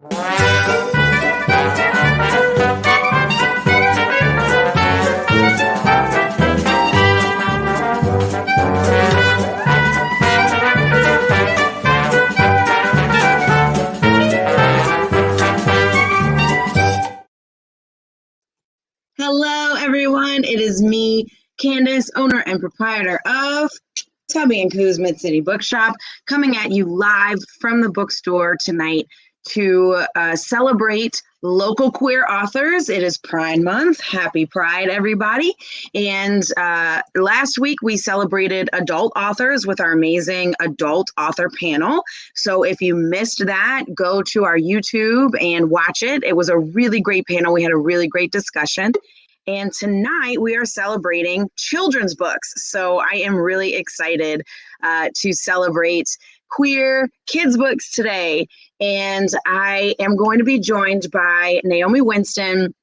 Hello, everyone. It is me, Candace, owner and proprietor of Tubby and Koo's Mid-City Bookshop, coming at you live from the bookstore tonight to celebrate local queer authors. It is Pride Month. Happy Pride, everybody. And last week we celebrated adult authors with our amazing adult author panel. So if you missed that, go to our YouTube and watch it. It was a really great panel. We had a really great discussion. And tonight we are celebrating children's books. So I am really excited to celebrate queer kids books today. And I am going to be joined by Naomi Winston,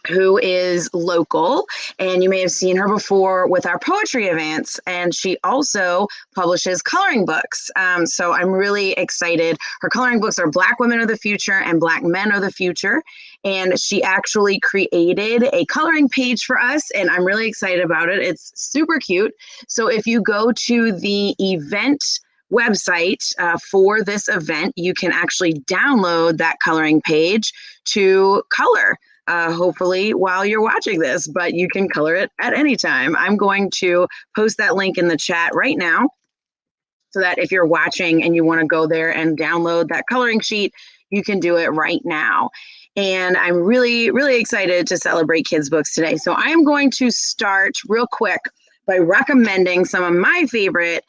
who is local, and you may have seen her before with our poetry events, and she also publishes coloring books. So I'm really excited. Her coloring books are Black Women of the Future and Black Men of the Future, and she actually created a coloring page for us, and I'm really excited about it. It's super cute. So if you go to the event website for this event, you can actually download that coloring page to color. Hopefully while you're watching this, but you can color it at any time. I'm going to post that link in the chat right now so that if you're watching and you want to go there and download that coloring sheet, you can do it right now. And I'm really, really excited to celebrate kids' books today. So I'm going to start real quick by recommending some of my favorite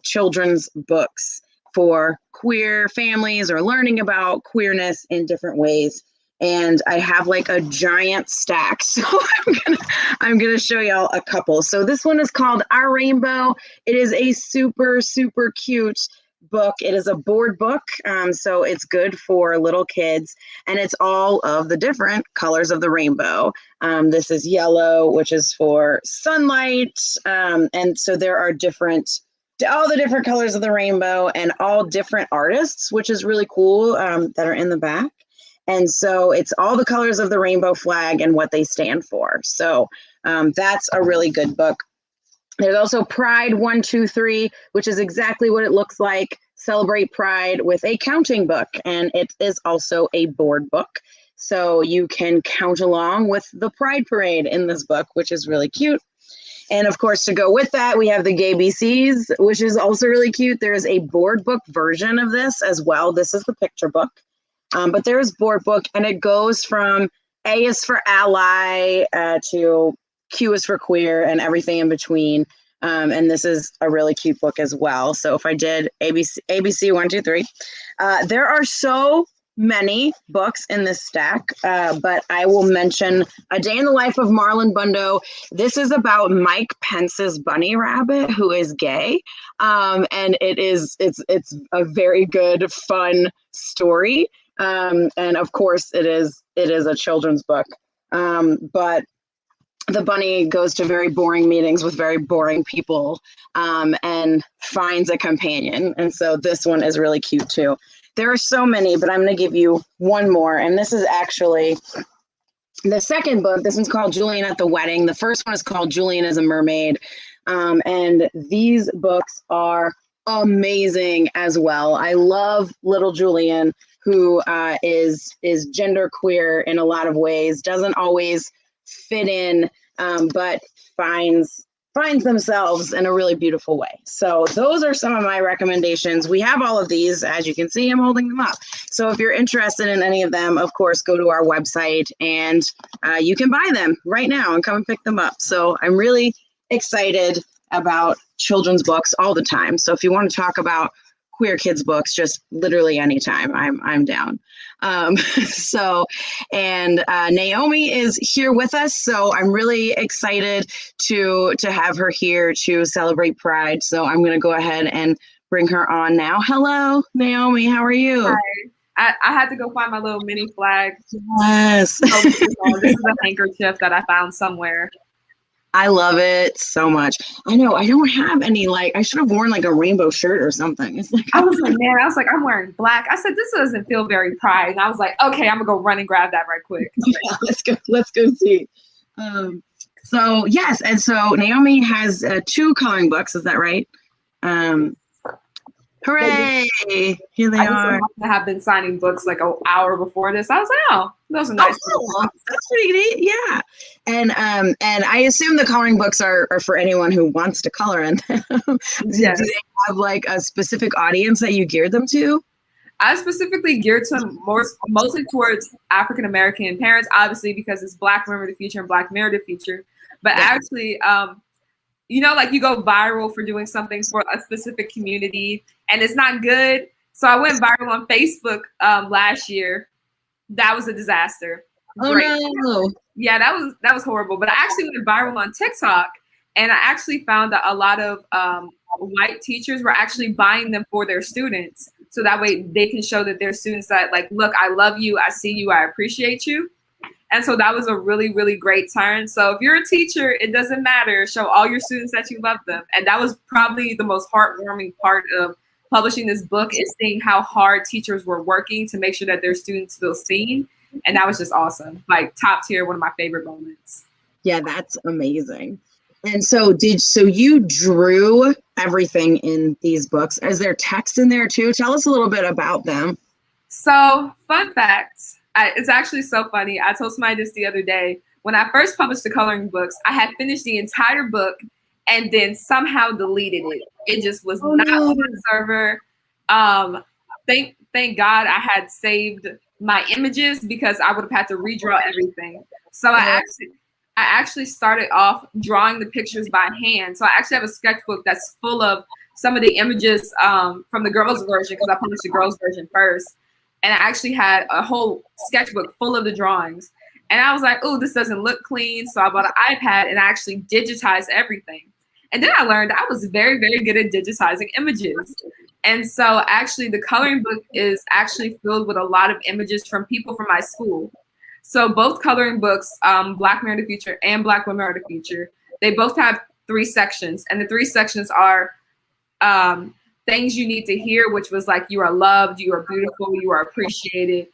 children's books for queer families or learning about queerness in different ways. And I have like a giant stack. So I'm gonna show y'all a couple. So this one is called Our Rainbow. It is a super, super cute book. It is a board book. So it's good for little kids, and it's all of the different colors of the rainbow. This is yellow, which is for sunlight. And so there are all the different colors of the rainbow and all different artists, which is really cool, that are in the back. And so it's all the colors of the rainbow flag and what they stand for. So that's a really good book. There's also Pride 1, 2, 3, which is exactly what it looks like. Celebrate Pride with a counting book. And it is also a board book. So you can count along with the Pride Parade in this book, which is really cute. And of course, to go with that, we have the Gay BCs, which is also really cute. There is a board book version of this as well. This is the picture book. But there's board book, and it goes from A is for ally to Q is for queer and everything in between. And this is a really cute book as well. So if I did ABC 1, 2, 3, there are so many books in this stack, but I will mention A Day in the Life of Marlon Bundo. This is about Mike Pence's bunny rabbit who is gay. And it's a very good, fun story. And of course it is a children's book. But the bunny goes to very boring meetings with very boring people, and finds a companion. And so this one is really cute too. There are so many, but I'm going to give you one more. And this is actually the second book. This one's called Julian at the Wedding. The first one is called Julian as a Mermaid. And these books are amazing as well. I love little Julian, who is genderqueer in a lot of ways, doesn't always fit in, but finds themselves in a really beautiful way. So those are some of my recommendations. We have all of these, as you can see, I'm holding them up. So if you're interested in any of them, of course, go to our website and you can buy them right now and come and pick them up. So I'm really excited about children's books all the time. So if you want to talk about queer kids books, just literally anytime, I'm down. Naomi is here with us, so I'm really excited to have her here to celebrate Pride. So I'm going to go ahead and bring her on now. Hello, Naomi. How are you? Hi. I had to go find my little mini flag. Yes. This is a handkerchief that I found somewhere. I love it so much. I know I don't have any, like, I should have worn like a rainbow shirt or something. It's like, I was like, man, I was like, I'm wearing black. I said, this doesn't feel very pride. And I was like, okay, I'm gonna go run and grab that right quick. yeah, let's go see. Um, so yes, and so Naomi has two coloring books. Is that right? Um, hooray! Here they I just so are. happened to have been signing books like an hour before this. I was like, oh, those are nice. Oh, that's pretty neat. Yeah, and I assume the coloring books are for anyone who wants to color in them. Yes. Do they have like a specific audience that you geared them to? I specifically geared to mostly towards African American parents, obviously because it's Black Remember the Future and Black Mirror the Future. But Yeah. actually, you know, like you go viral for doing something for a specific community and it's not good. So I went viral on Facebook last year. That was a disaster. Oh Great. no! Yeah, that was horrible. But I actually went viral on TikTok, and I actually found that a lot of white teachers were actually buying them for their students, so that way they can show that their students that like, look, I love you, I see you, I appreciate you. And so that was a really, really great turn. So if you're a teacher, it doesn't matter. Show all your students that you love them. And that was probably the most heartwarming part of publishing this book, is seeing how hard teachers were working to make sure that their students feel seen. And that was just awesome. Like top tier, one of my favorite moments. Yeah, that's amazing. And so you drew everything in these books? Is there text in there too? Tell us a little bit about them. So fun fact, it's actually so funny. I told somebody this the other day. When I first published the coloring books, I had finished the entire book and then somehow deleted it. It just was not on the server. Thank God I had saved my images, because I would have had to redraw everything. So I actually started off drawing the pictures by hand. So I actually have a sketchbook that's full of some of the images from the girls' version, because I published the girls' version first. And I actually had a whole sketchbook full of the drawings. And I was like, oh, this doesn't look clean. So I bought an iPad and I actually digitized everything. And then I learned I was very, very good at digitizing images. And so actually the coloring book is actually filled with a lot of images from people from my school. So both coloring books, Black Mirror the Future and Black Women Are the Future, they both have 3 sections. And the 3 sections are things you need to hear, which was like, you are loved, you are beautiful, you are appreciated,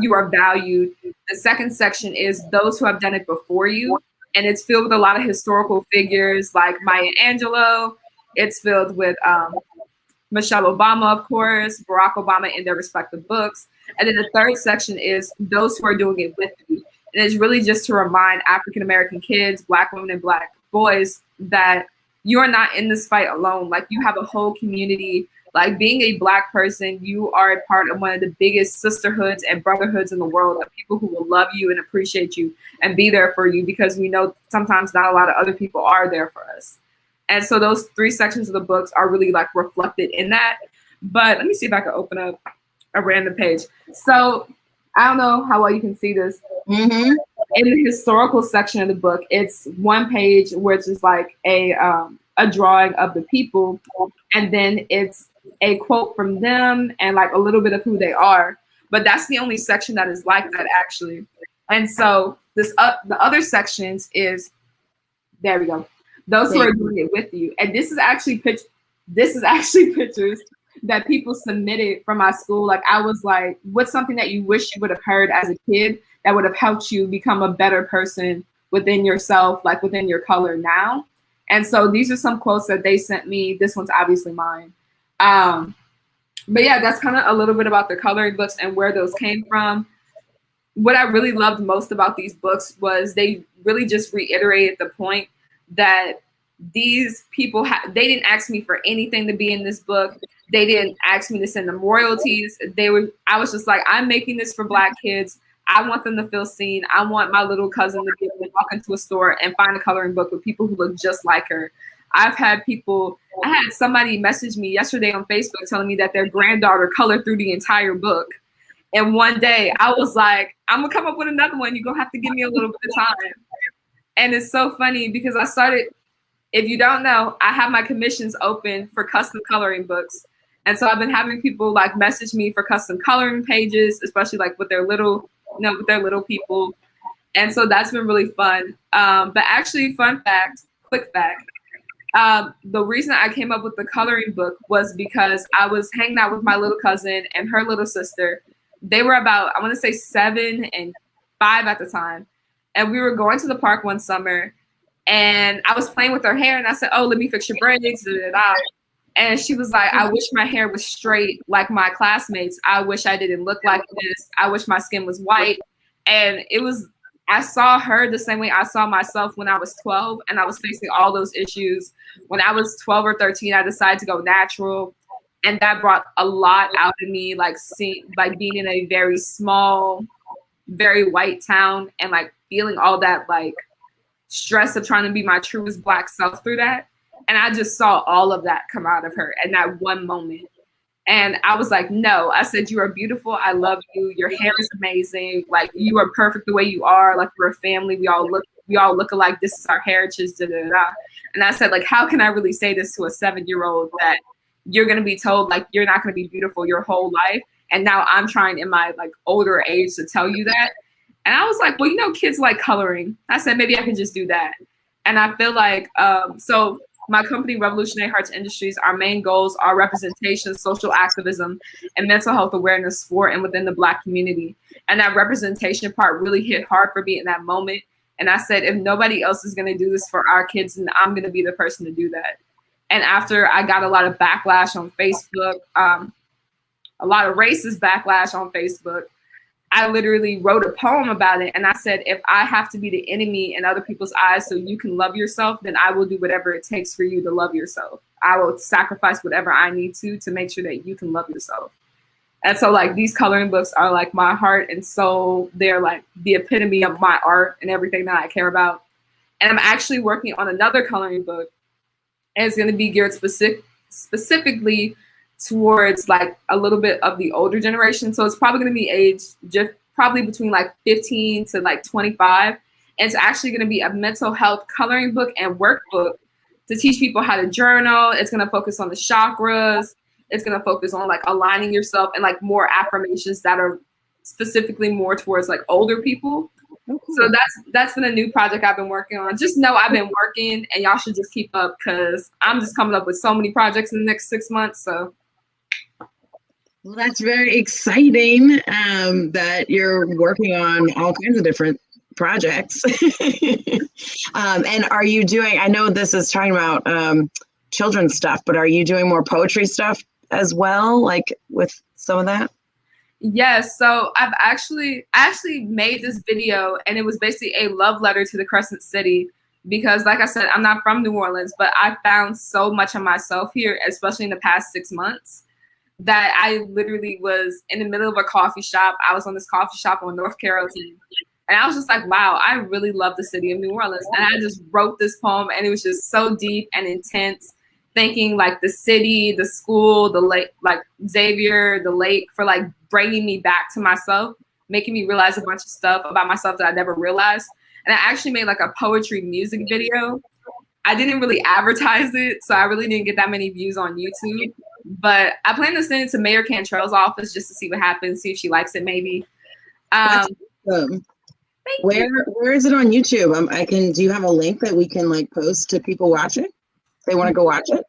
you are valued. The second section is those who have done it before you. And it's filled with a lot of historical figures like Maya Angelou. It's filled with Michelle Obama, of course, Barack Obama in their respective books. And then the third section is those who are doing it with you. And it's really just to remind African-American kids, Black women and Black boys, that you are not in this fight alone. Like, you have a whole community. Like, being a Black person, you are a part of one of the biggest sisterhoods and brotherhoods in the world, of people who will love you and appreciate you and be there for you, because we know sometimes not a lot of other people are there for us. And so those 3 sections of the books are really like reflected in that. But let me see if I can open up a random page. So I don't know how well you can see this. Mm-hmm. In the historical section of the book, it's one page which is like a drawing of the people, and then it's a quote from them and like a little bit of who they are. But that's the only section that is like that, actually. And so this the other sections is, there we go, those who are doing it with you. And this is actually pictures that people submitted from my school. Like, I was like, what's something that you wish you would have heard as a kid that would have helped you become a better person within yourself, like within your color now? And so these are some quotes that they sent me. This one's obviously mine. But yeah, that's kind of a little bit about the coloring books and where those came from. What I really loved most about these books was they really just reiterated the point that these people, they didn't ask me for anything to be in this book. They didn't ask me to send them royalties. I was just like, I'm making this for Black kids. I want them to feel seen. I want my little cousin to be able to walk into a store and find a coloring book with people who look just like her. I had somebody message me yesterday on Facebook telling me that their granddaughter colored through the entire book. And one day I was like, I'm gonna come up with another one. You're gonna have to give me a little bit of time. And it's so funny because I started, if you don't know, I have my commissions open for custom coloring books. And so I've been having people like message me for custom coloring pages, especially like with their little, with their little people. And so that's been really fun. But actually, quick fact, the reason I came up with the coloring book was because I was hanging out with my little cousin and her little sister. They were about, I want to say 7 and 5 at the time. And we were going to the park one summer and I was playing with her hair and I said, oh, let me fix your braids. Da, da, da. And she was like, I wish my hair was straight like my classmates. I wish I didn't look like this. I wish my skin was white. And I saw her the same way I saw myself when I was 12 and I was facing all those issues. When I was 12 or 13, I decided to go natural. And that brought a lot out of me, like being in a very small, very white town and like feeling all that like stress of trying to be my truest Black self through that. And I just saw all of that come out of her in that one moment. And I was like, no, I said, you are beautiful. I love you. Your hair is amazing. Like, you are perfect the way you are. Like, we're a family. We all look alike. This is our heritage. Da, da, da. And I said, like, how can I really say this to a 7-year-old that you're going to be told, like, you're not going to be beautiful your whole life? And now I'm trying in my, like, older age to tell you that. And I was like, well, you know, kids like coloring. I said, maybe I can just do that. And I feel like, so my company, Revolutionary Hearts Industries, our main goals are representation, social activism, and mental health awareness for and within the Black community. And that representation part really hit hard for me in that moment. And I said, if nobody else is going to do this for our kids, then I'm going to be the person to do that. And after I got a lot of backlash on Facebook, a lot of racist backlash on Facebook, I literally wrote a poem about it. And I said, if I have to be the enemy in other people's eyes so you can love yourself, then I will do whatever it takes for you to love yourself. I will sacrifice whatever I need to make sure that you can love yourself. And so like these coloring books are like my heart and soul. They're like the epitome of my art and everything that I care about. And I'm actually working on another coloring book. And it's going to be geared specifically towards like a little bit of the older generation. So it's probably going to be aged just probably between like 15 to like 25. And it's actually going to be a mental health coloring book and workbook to teach people how to journal. It's going to focus on the chakras. It's going to focus on like aligning yourself and like more affirmations that are specifically more towards like older people. So that's been a new project I've been working on. Just know I've been working and y'all should just keep up because I'm just coming up with so many projects in the next 6 months. So. Well, that's very exciting that you're working on all kinds of different projects. And are you doing, I know this is talking about children's stuff, but are you doing more poetry stuff as well, like with some of that? Yes. So I actually made this video and it was basically a love letter to the Crescent City because like I said, I'm not from New Orleans, but I found so much of myself here, especially in the past 6 months, that I literally was in the middle of a coffee shop. I was on this coffee shop on North Carrollton. And I was just like, wow, I really love the city of New Orleans. And I just wrote this poem and it was just so deep and intense, thanking like the city, the school, the lake, like Xavier, the lake for like bringing me back to myself, making me realize a bunch of stuff about myself that I never realized. And I actually made like a poetry music video. I didn't really advertise it, so I really didn't get that many views on YouTube. But I plan to send it to Mayor Cantrell's office just to see what happens, see if she likes it maybe. That's awesome. Where is it on YouTube? Do you have a link that we can like post to people watching? They want to go watch it?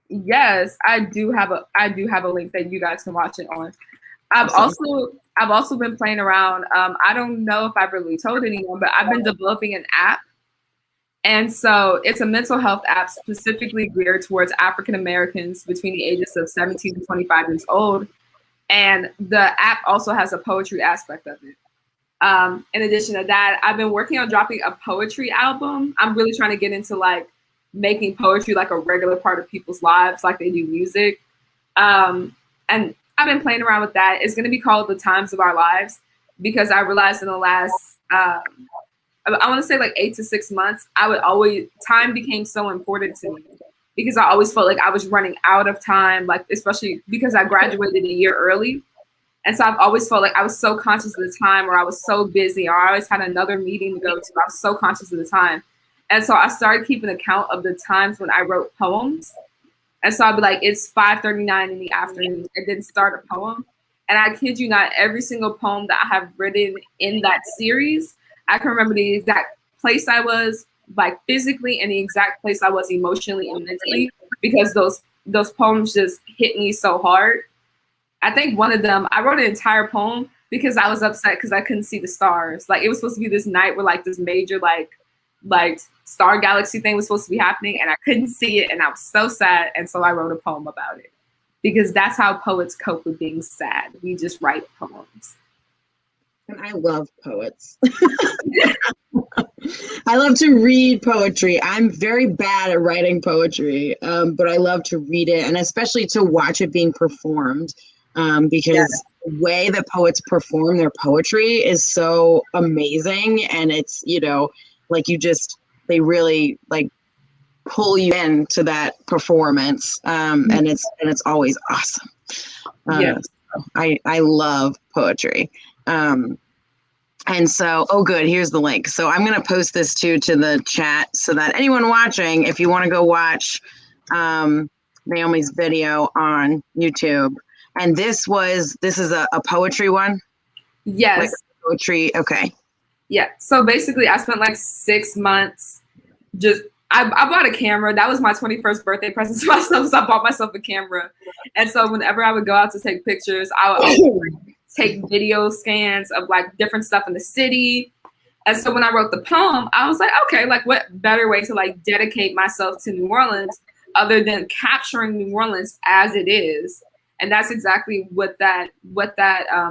Yes, I do have a link that you guys can watch it on. I've also been playing around. I don't know if I've really told anyone, but I've been developing an app. And so it's a mental health app specifically geared towards African Americans between the ages of 17 to 25 years old. And the app also has a poetry aspect of it. In addition to that, I've been working on dropping a poetry album. I'm really trying to get into like making poetry like a regular part of people's lives, like they do music. And I've been playing around with that. It's going to be called The Times of Our Lives because I realized in the last, I want to say like 8 to 6 months, time became so important to me because I always felt like I was running out of time, like especially because I graduated a year early. And so I've always felt like I was so conscious of the time, or I was so busy, or I always had another meeting to go to. I was so conscious of the time. And so I started keeping account of the times when I wrote poems. And so I'd be like, it's 5:39 in the afternoon, and then start a poem. And I kid you not, every single poem that I have written in that series, I can remember the exact place I was, like physically, and the exact place I was emotionally and mentally, because those poems just hit me so hard. I think one of them, I wrote an entire poem because I was upset because I couldn't see the stars. Like, it was supposed to be this night where like this major like star galaxy thing was supposed to be happening, and I couldn't see it, and I was so sad. And so I wrote a poem about it, because that's how poets cope with being sad. We just write poems. And I love poets. I love to read poetry. I'm very bad at writing poetry, but I love to read it, and especially to watch it being performed, because the way that poets perform their poetry is so amazing. And it's, like they really like pull you into that performance, and it's always awesome. I love poetry. And so, oh, good. Here's the link. So I'm going to post this to the chat so that anyone watching, if you want to go watch Naomi's video on YouTube. And this is a poetry one? Yes. Like poetry. Okay. Yeah. So basically, I spent like 6 months I bought a camera. That was my 21st birthday present to myself. So I bought myself a camera. And so whenever I would go out to take pictures, I would always take video scans of like different stuff in the city. And so when I wrote the poem, I was like, okay, like what better way to like dedicate myself to New Orleans other than capturing New Orleans as it is. And that's exactly what that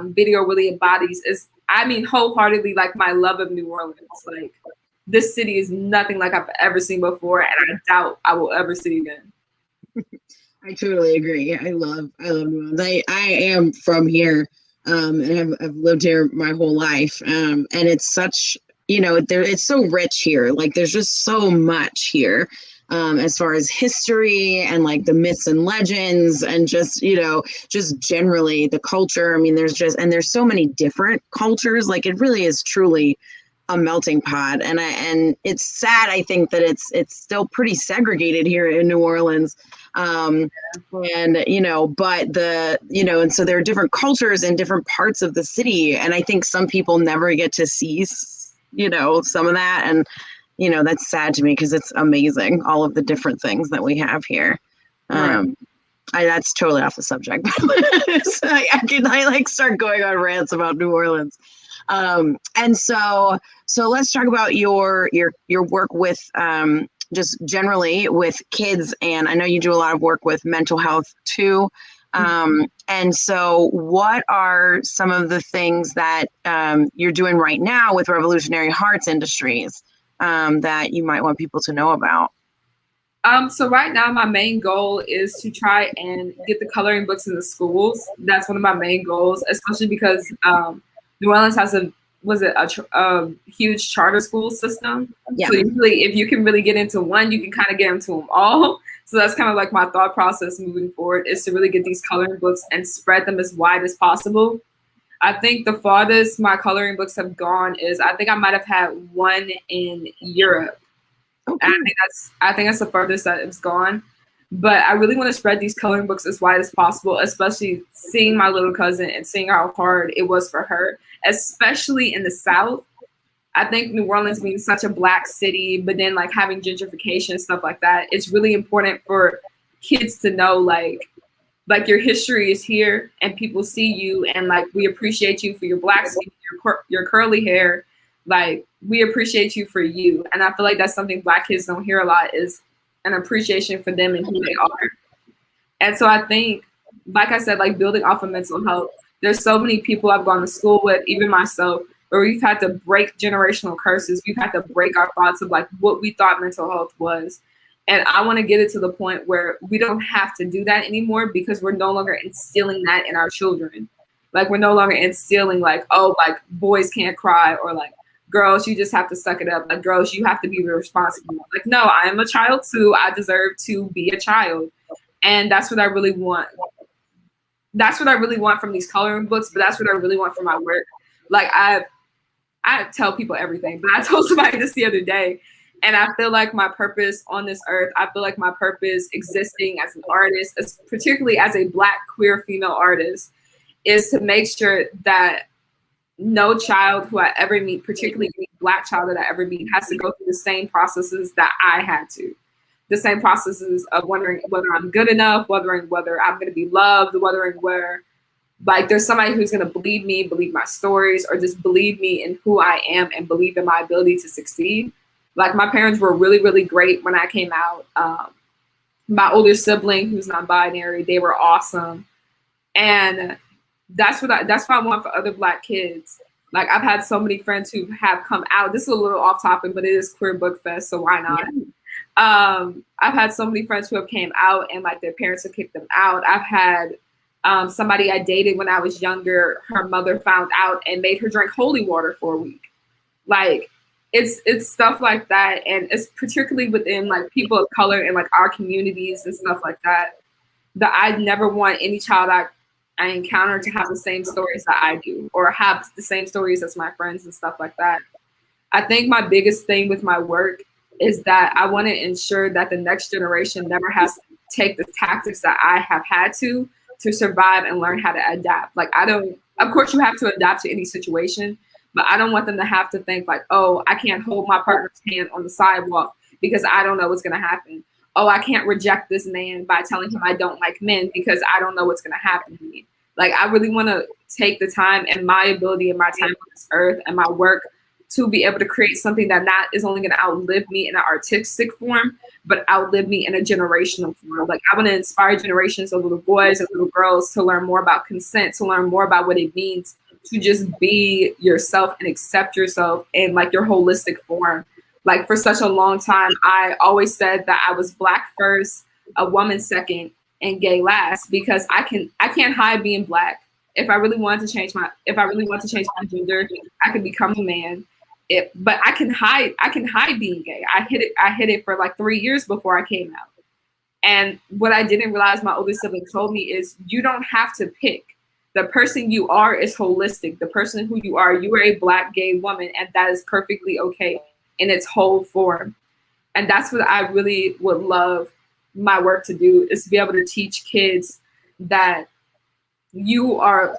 video really embodies is, I mean, wholeheartedly, like my love of New Orleans. Like, this city is nothing like I've ever seen before, and I doubt I will ever see again. I totally agree. I love New Orleans. I am from here, and I've lived here my whole life. And it's such, it's so rich here. Like, there's just so much here, as far as history and like the myths and legends, and just generally the culture. I mean, there's so many different cultures. Like, it really is truly a melting pot. And it's sad, I think, that it's still pretty segregated here in New Orleans. And so there are different cultures in different parts of the city. And I think some people never get to see, some of that. And, that's sad to me because it's amazing, all of the different things that we have here. That's totally off the subject. So I start going on rants about New Orleans. And so let's talk about your work with, just generally with kids. And I know you do a lot of work with mental health too. And so what are some of the things that, you're doing right now with Revolutionary Hearts Industries, that you might want people to know about? So right now, my main goal is to try and get the coloring books in the schools. That's one of my main goals, especially because, New Orleans has a huge charter school system. Yeah. So usually if you can really get into one, you can kind of get into them all. So that's kind of like my thought process moving forward, is to really get these coloring books and spread them as wide as possible. I think the farthest my coloring books have gone is, I think I might have had one in Europe. Okay. And I think that's the furthest that it's gone. But I really want to spread these coloring books as wide as possible, especially seeing my little cousin and seeing how hard it was for her, especially in the South. I think New Orleans being such a Black city, but then like having gentrification and stuff like that, it's really important for kids to know like your history is here and people see you, and like we appreciate you for your Black skin, your curly hair. Like, we appreciate you for you. And I feel like that's something Black kids don't hear a lot, is an appreciation for them and who they are. And so I think, like I said, like building off of mental health, there's so many people I've gone to school with, even myself, where we've had to break generational curses. We've had to break our thoughts of like what we thought mental health was. And I want to get it to the point where we don't have to do that anymore, because we're no longer instilling that in our children. Like, we're no longer instilling like, oh, like boys can't cry, or like, girls, you just have to suck it up. Like, girls, you have to be responsible. Like, no, I am a child too. I deserve to be a child. And that's what I really want. That's what I really want from these coloring books, but that's what I really want from my work. Like, I tell people everything, but I told somebody this the other day, and I feel like my purpose on this earth, I feel like my purpose existing as an artist, particularly as a Black queer female artist, is to make sure that no child who I ever meet, particularly Black child that I ever meet has to go through the same processes that I had to. The same processes of wondering whether I'm good enough, wondering whether I'm going to be loved, wondering where, like, there's somebody who's going to believe me, believe my stories, or just believe me in who I am and believe in my ability to succeed. Like, my parents were really, really great when I came out. My older sibling, who's non-binary, they were awesome. And that's what I want for other Black kids. Like, I've had so many friends who have come out. This is a little off topic, but it is Queer Book Fest, so why not? I've had so many friends who have came out and like their parents have kicked them out. I've had somebody I dated when I was younger, her mother found out and made her drink holy water for a week. Like, it's stuff like that, and it's particularly within like people of color and like our communities and stuff like that. That I never want any child I encounter to have the same stories that I do, or have the same stories as my friends and stuff like that. I think my biggest thing with my work is that I want to ensure that the next generation never has to take the tactics that I have had to survive and learn how to adapt. Like, of course you have to adapt to any situation, but I don't want them to have to think like, oh, I can't hold my partner's hand on the sidewalk because I don't know what's going to happen. Oh, I can't reject this man by telling him I don't like men because I don't know what's going to happen to me. Like, I really want to take the time and my ability and my time on this earth and my work to be able to create something that not is only going to outlive me in an artistic form, but outlive me in a generational form. Like, I want to inspire generations of little boys and little girls to learn more about consent, to learn more about what it means to just be yourself and accept yourself in like your holistic form. Like, for such a long time, I always said that I was Black first, a woman second, and gay last, because I can't hide being Black. If I really wanted to change my gender, I could become a man. But I can hide being gay. I hid it for like 3 years before I came out. And what I didn't realize my older sibling told me is you don't have to pick. The person you are is holistic. The person who you are a Black gay woman, and that is perfectly okay in its whole form. And that's what I really would love my work to do, is to be able to teach kids that you are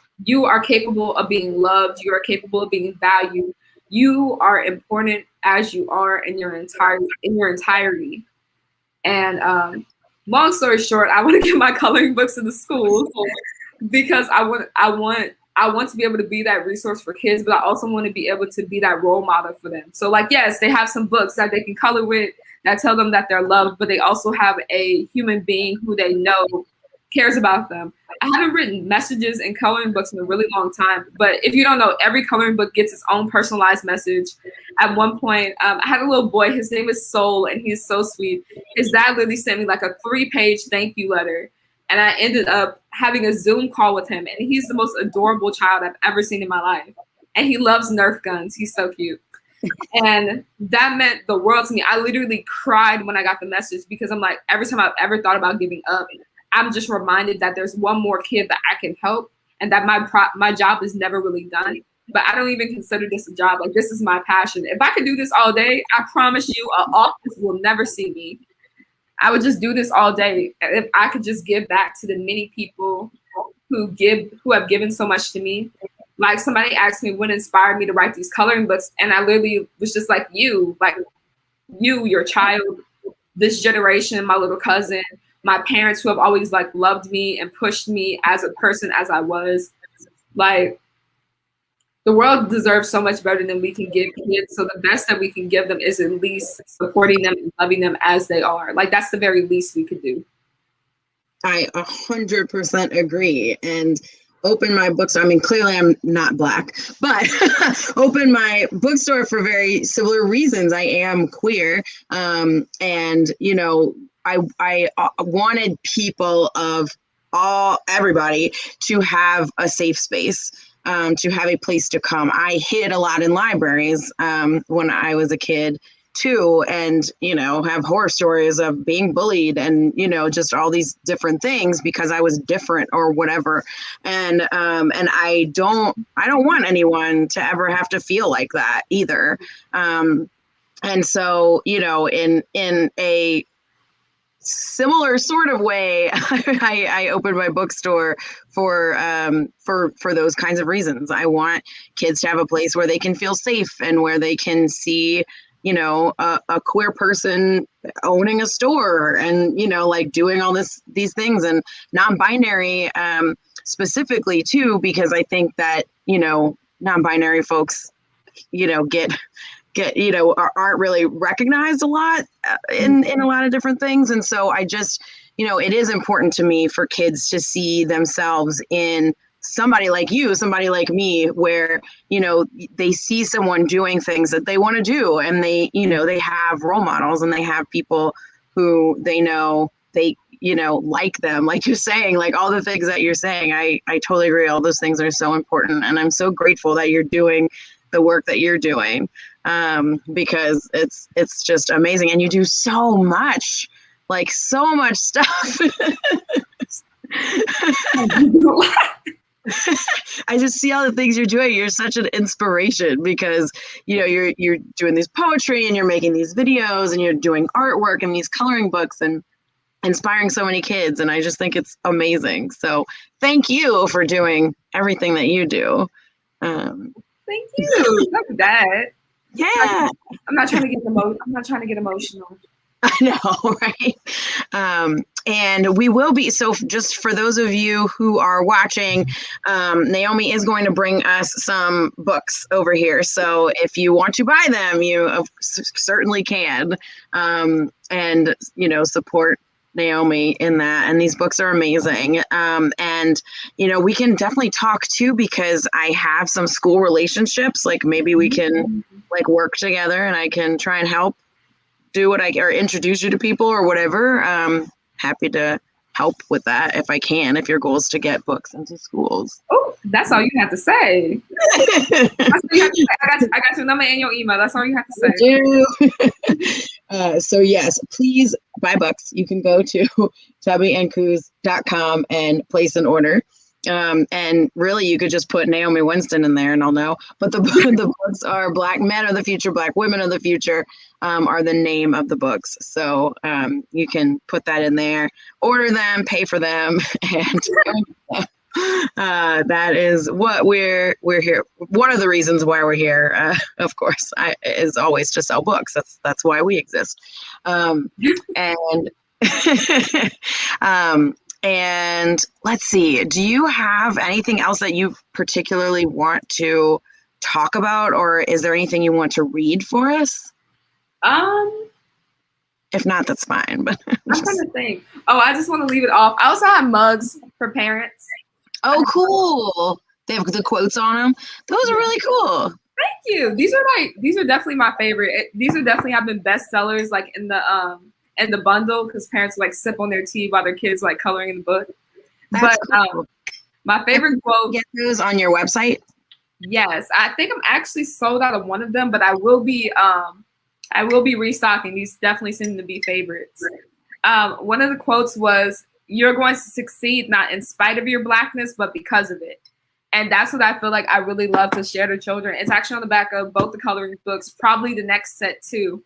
capable of being loved, you are capable of being valued, you are important as you are in your entirety. And long story short, I want to get my coloring books in the schools because I want to be able to be that resource for kids, but I also want to be able to be that role model for them. So like, yes, they have some books that they can color with that tell them that they're loved, but they also have a human being who they know cares about them. I haven't written messages in coloring books in a really long time, but if you don't know, every coloring book gets its own personalized message. At one point, I had a little boy, his name is Soul, and he's so sweet. His dad literally sent me like a 3-page thank you letter, and I ended up having a Zoom call with him, and he's the most adorable child I've ever seen in my life. And he loves Nerf guns. He's so cute. And that meant the world to me. I literally cried when I got the message, because I'm like, every time I've ever thought about giving up, I'm just reminded that there's one more kid that I can help, and that my job is never really done. But I don't even consider this a job. Like, this is my passion. If I could do this all day, I promise you, an office will never see me. I would just do this all day. If I could just give back to the many people who have given so much to me. Like, somebody asked me what inspired me to write these coloring books, and I literally was just like, you, your child, this generation, my little cousin, my parents who have always like loved me and pushed me as a person as I was. Like, the world deserves so much better than we can give kids. So the best that we can give them is at least supporting them and loving them as they are. Like, that's the very least we could do. I 100% agree. And open my bookstore. I mean, clearly I'm not Black, but open my bookstore for very similar reasons. I am queer. And, you know, I wanted people of everybody to have a safe space, to have a place to come. I hid a lot in libraries when I was a kid too, and, you know, have horror stories of being bullied and, you know, just all these different things because I was different or whatever. And I don't want anyone to ever have to feel like that either. And so, you know, in a similar sort of way, I opened my bookstore for those kinds of reasons. I want kids to have a place where they can feel safe and where they can see, you know, a queer person owning a store and, you know, like doing all these things, and non-binary specifically too, because I think that, you know, non-binary folks, you know, get you know, aren't really recognized a lot in a lot of different things. And so I just, you know, it is important to me for kids to see themselves in somebody like you, somebody like me, where, you know, they see someone doing things that they want to do, and they, you know, they have role models and they have people who they know, they, you know, like them, like you're saying, like all the things that you're saying. I totally agree. All those things are so important. And I'm so grateful that you're doing the work that you're doing, because it's just amazing. And you do so much, like so much stuff. I just see all the things you're doing. You're such an inspiration because, you know, you're doing these poetry and you're making these videos and you're doing artwork and these coloring books and inspiring so many kids. And I just think it's amazing. So thank you for doing everything that you do. Thank you. Look at that. Yeah. I'm not trying to get emotional. I know, right? And we will be, so just for those of you who are watching, Naomi is going to bring us some books over here. So if you want to buy them, you certainly can, and, you know, support Naomi in that. And these books are amazing. And, you know, we can definitely talk too, because I have some school relationships. Like maybe we can like work together and I can try and help do what or introduce you to people or whatever. Happy to help with that if I can, if your goal is to get books into schools. Oh, that's all you have to say. That's all you have to say. I got your number and your email. That's all you have to say. So yes, please buy books. You can go to tubbyandcoos.com and place an order. And really, you could just put Naomi Winston in there and I'll know. But the books are Black Men of the Future, Black Women of the Future, are the name of the books. So you can put that in there, order them, pay for them, and that is what we're here. One of the reasons why we're here, of course, is always to sell books. That's why we exist. And let's see, do you have anything else that you particularly want to talk about, or is there anything you want to read for us? If not, that's fine. But I'm trying to think. Oh, I just want to leave it off. I also have mugs for parents. Oh, cool. They have the quotes on them. Those are really cool. Thank you. These are definitely my favorite. These are definitely have been bestsellers, like in the bundle, because parents like sip on their tea while their kids like coloring in the book. That's cool. My favorite quote. Get those on your website? Yes, I think I'm actually sold out of one of them, but I will be restocking. These definitely seem to be favorites. One of the quotes was, "You're going to succeed not in spite of your Blackness, but because of it." And that's what I feel like I really love to share to children. It's actually on the back of both the coloring books, probably the next set too.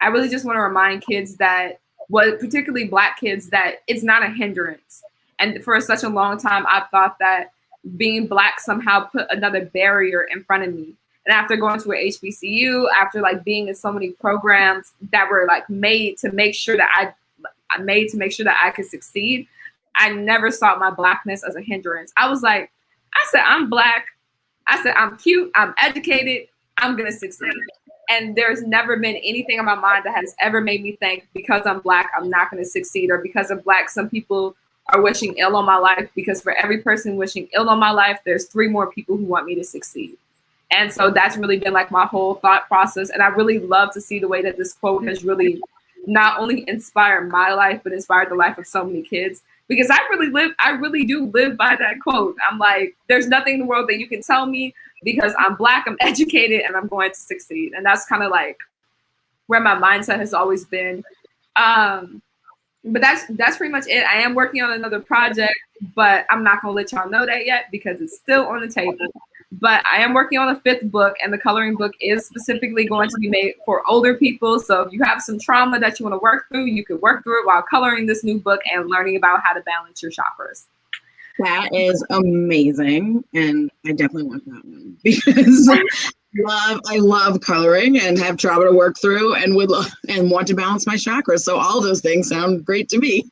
I really just want to remind kids that, particularly Black kids, that it's not a hindrance. And for such a long time, I thought that being Black somehow put another barrier in front of me. And after going to an HBCU, after like being in so many programs that were like made to make sure that I could succeed, I never saw my Blackness as a hindrance. I was like, I said, I'm Black. I said, I'm cute. I'm educated. I'm going to succeed. And there's never been anything in my mind that has ever made me think, because I'm Black, I'm not going to succeed, or because I'm Black, some people are wishing ill on my life, because for every person wishing ill on my life, there's 3 more people who want me to succeed. And so that's really been like my whole thought process. And I really love to see the way that this quote has really not only inspired my life, but inspired the life of so many kids. Because I really do live by that quote. I'm like, there's nothing in the world that you can tell me, because I'm Black, I'm educated, and I'm going to succeed. And that's kind of like where my mindset has always been. But that's pretty much it. I am working on another project, but I'm not going to let y'all know that yet because it's still on the table. But I am working on a 5th book, and the coloring book is specifically going to be made for older people. So if you have some trauma that you want to work through, you could work through it while coloring this new book and learning about how to balance your chakras. That is amazing, and I definitely want that one because I love coloring and have trauma to work through, and and want to balance my chakras. So all those things sound great to me.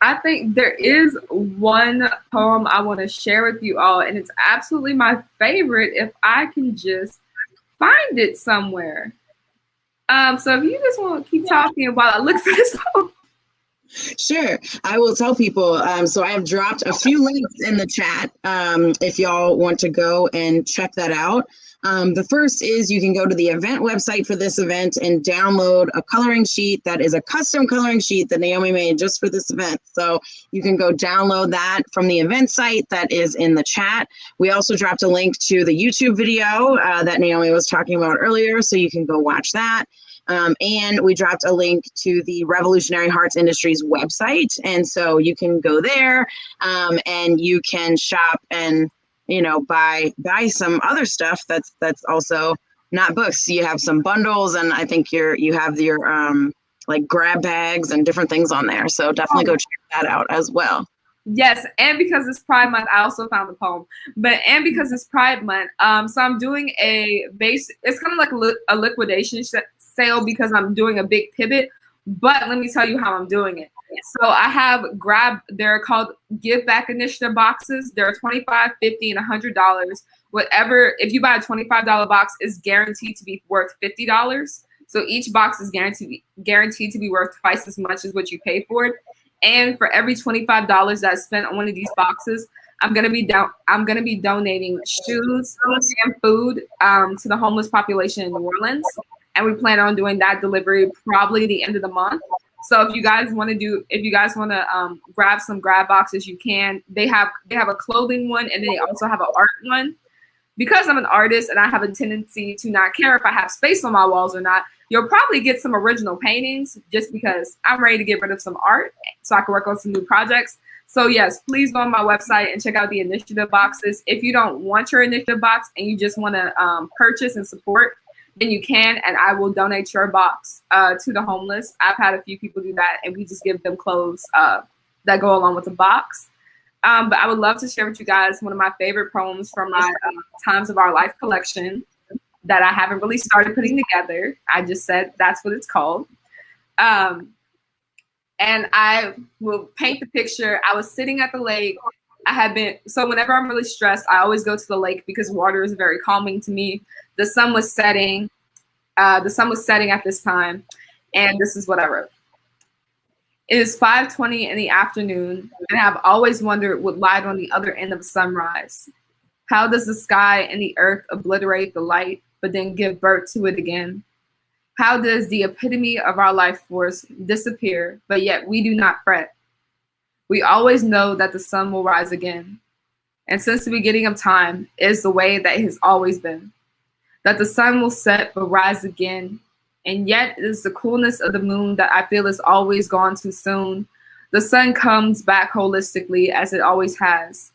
I think there is one poem I want to share with you all, and it's absolutely my favorite if I can just find it somewhere. So if you just want to keep talking while I look for this poem. Sure. I will tell people. So I have dropped a few links in the chat if y'all want to go and check that out. The first is you can go to the event website for this event and download a coloring sheet that is a custom coloring sheet that Naomi made just for this event. So you can go download that from the event site that is in the chat. We also dropped a link to the YouTube video that Naomi was talking about earlier, so you can go watch that. And we dropped a link to the Revolutionary Hearts Industries website. And so you can go there and you can shop and, buy some other stuff that's also not books. You have some bundles, and I think you have your like grab bags and different things on there. So definitely go check that out as well. Yes, and because it's Pride Month, I also found the poem. And because it's Pride Month, so I'm doing it's kind of like a liquidation sale because I'm doing a big pivot. But let me tell you how I'm doing it. So I have they're called Give Back Initiative boxes. They're $25, $50, and $100. Whatever, if you buy a $25 box, is guaranteed to be worth $50. So each box is guaranteed to be worth twice as much as what you pay for it. And for every $25 that I spent on one of these boxes, I'm gonna be donating shoes and food to the homeless population in New Orleans. And we plan on doing that delivery probably the end of the month. So if you guys want to grab some grab boxes, you can. They have a clothing one, and then they also have an art one. Because I'm an artist and I have a tendency to not care if I have space on my walls or not, you'll probably get some original paintings just because I'm ready to get rid of some art so I can work on some new projects. So yes, please go on my website and check out the initiative boxes. If you don't want your initiative box and you just want to purchase and support, then you can, and I will donate your box to the homeless. I've had a few people do that, and we just give them clothes that go along with the box. But I would love to share with you guys one of my favorite poems from my Times of Our Life collection that I haven't really started putting together. I just said that's what it's called. And I will paint the picture. I was sitting at the lake. So whenever I'm really stressed, I always go to the lake because water is very calming to me. The sun was setting. At this time, and this is what I wrote. It is 5:20 in the afternoon, and I've always wondered what lied on the other end of sunrise. How does the sky and the earth obliterate the light, but then give birth to it again? How does the epitome of our life force disappear, but yet we do not fret? We always know that the sun will rise again. And since the beginning of time is the way that it has always been, that the sun will set but rise again. And yet it is the coolness of the moon that I feel is always gone too soon. The sun comes back holistically as it always has.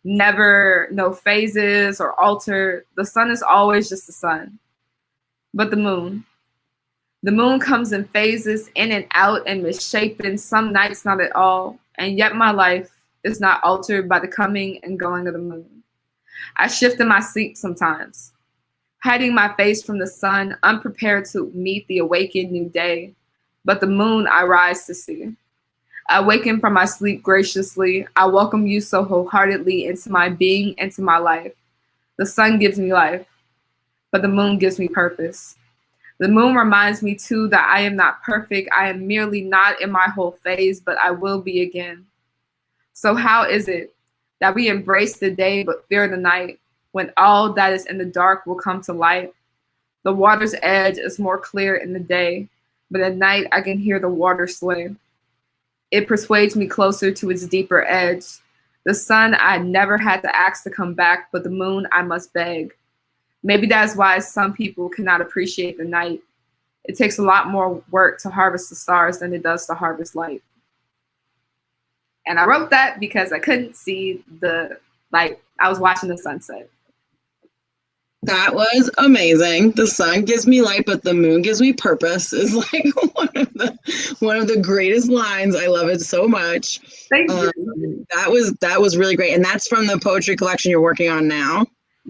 Never no phases or alter. The sun is always just the sun. But the moon comes in phases, in and out and misshapen, some nights not at all. And yet my life is not altered by the coming and going of the moon. I shift in my sleep sometimes, hiding my face from the sun, unprepared to meet the awakened new day. But the moon I rise to see. I awaken from my sleep graciously. I welcome you so wholeheartedly into my being, into my life. The sun gives me life, but the moon gives me purpose. The moon reminds me too that I am not perfect. I am merely not in my whole phase, but I will be again. So how is it that we embrace the day but fear the night, when all that is in the dark will come to light? The water's edge is more clear in the day, but at night I can hear the water sway. It persuades me closer to its deeper edge. The sun I never had to ask to come back, but the moon I must beg. Maybe that's why some people cannot appreciate the night. It takes a lot more work to harvest the stars than it does to harvest light. And I wrote that because I couldn't see I was watching the sunset. That was amazing. The sun gives me light, but the moon gives me purpose is like one of the greatest lines. I love it so much. Thank you. That was really great. And that's from the poetry collection you're working on now.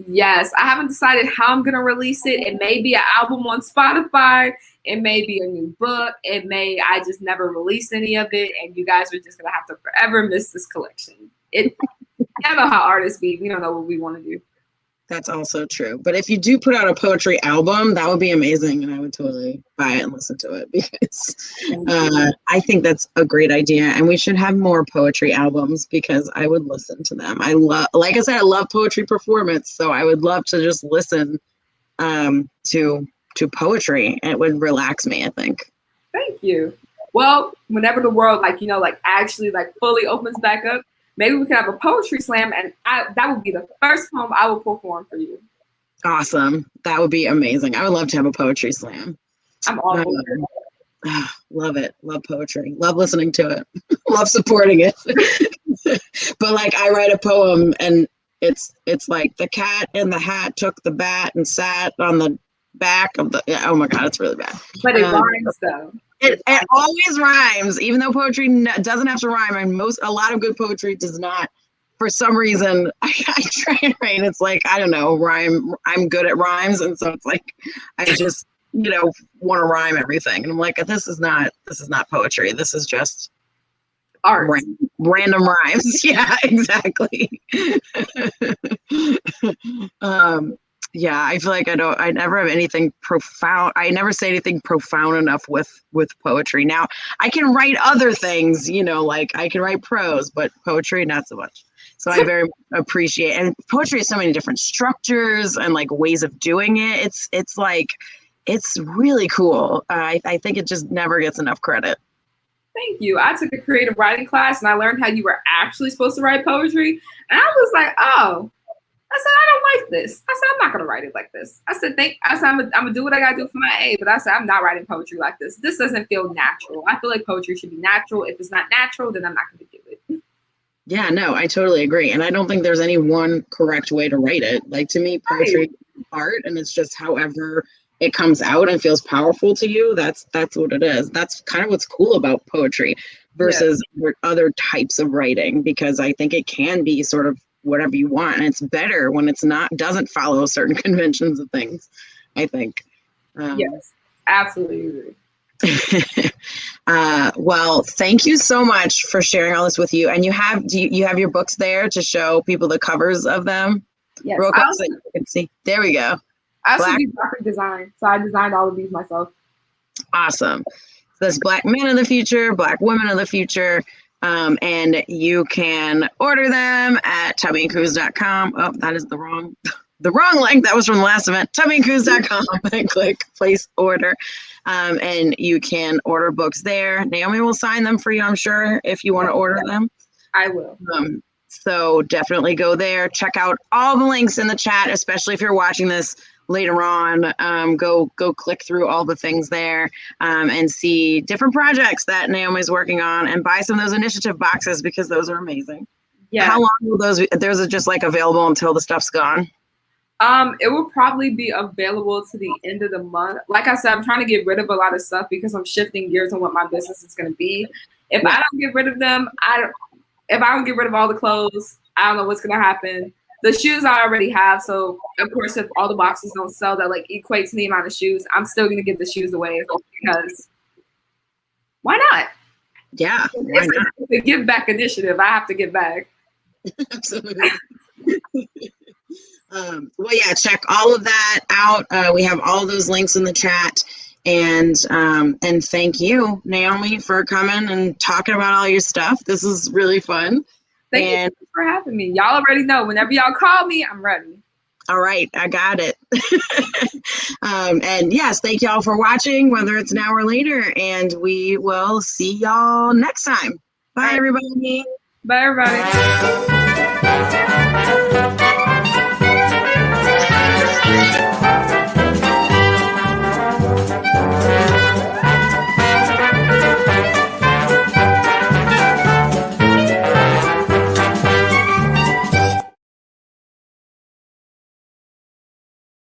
Yes, I haven't decided how I'm gonna release it. It may be an album on Spotify. It may be a new book. I just never release any of it, and you guys are just gonna have to forever miss this collection. I know how artists be. We don't know what we want to do. That's also true. But if you do put out a poetry album, that would be amazing. And I would totally buy it and listen to it because I think that's a great idea. And we should have more poetry albums because I would listen to them. Like I said, I love poetry performance. So I would love to just listen to poetry. It would relax me, I think. Thank you. Well, whenever the world actually fully opens back up, maybe we can have a poetry slam, and that would be the first poem I will perform for you. Awesome. That would be amazing. I would love to have a poetry slam. I'm all for it. Love it. Love poetry. Love listening to it. Love supporting it. But like I write a poem and it's like the cat in the hat took the bat and sat on the back of the, oh my God, it's really bad. But it rhymes though. It always rhymes, even though poetry doesn't have to rhyme, and a lot of good poetry does not. For some reason, I try and write. It's like I don't know, rhyme. I'm good at rhymes, and so it's like I just want to rhyme everything, and I'm like, this is not poetry. This is just art, random rhymes. Yeah, exactly. Yeah, I feel like I never have anything profound. I never say anything profound enough with poetry. Now I can write other things, like I can write prose, but poetry, not so much. So I very much appreciate, and poetry has so many different structures and like ways of doing it. It's really cool. I think it just never gets enough credit. Thank you. I took a creative writing class and I learned how you were actually supposed to write poetry. And I was like, oh. I said, I don't like this. I said, I'm not going to write it like this. I said, I'm going to do what I got to do for my A. But I said, I'm not writing poetry like this. This doesn't feel natural. I feel like poetry should be natural. If it's not natural, then I'm not going to do it. Yeah, no, I totally agree. And I don't think there's any one correct way to write it. Like to me, poetry is art, and it's just however it comes out and feels powerful to you. That's what it is. That's kind of what's cool about poetry versus other types of writing, because I think it can be sort of whatever you want, and it's better when it's doesn't follow certain conventions of things, I think. Yes, absolutely agree. Well, thank you so much for sharing all this with you. And you have your books there to show people the covers of them? Yes. Real quick, so you can see. There we go. I also do graphic design, so I designed all of these myself. Awesome. So there's Black Men of the Future, Black Women of the Future. And you can order them at tubbyandcruise.com. Oh, that is the wrong link. That was from the last event. tubbyandcruise.com and click place order. And you can order books there. Naomi will sign them for you, I'm sure, if you want to order them. I will. So definitely go there. Check out all the links in the chat, especially if you're watching this later on. Go click through all the things there and see different projects that Naomi's working on, and buy some of those initiative boxes because those are amazing. Yeah. How long will those are just like available until the stuff's gone? It will probably be available to the end of the month. Like I said, I'm trying to get rid of a lot of stuff because I'm shifting gears on what my business is going to be. If I don't get rid of them, if I don't get rid of all the clothes, I don't know what's going to happen. The shoes I already have, so of course, if all the boxes don't sell that like equate to the amount of shoes, I'm still going to give the shoes away because why not? Yeah, why not? It's a give back initiative. I have to give back. Absolutely. Well, yeah, check all of that out. We have all those links in the chat. And thank you, Naomi, for coming and talking about all your stuff. This is really fun. Thank you for having me. Y'all already know, whenever y'all call me, I'm ready. All right, I got it. And yes, thank y'all for watching, whether it's now or later. And we will see y'all next time. Bye, everybody. Bye, everybody.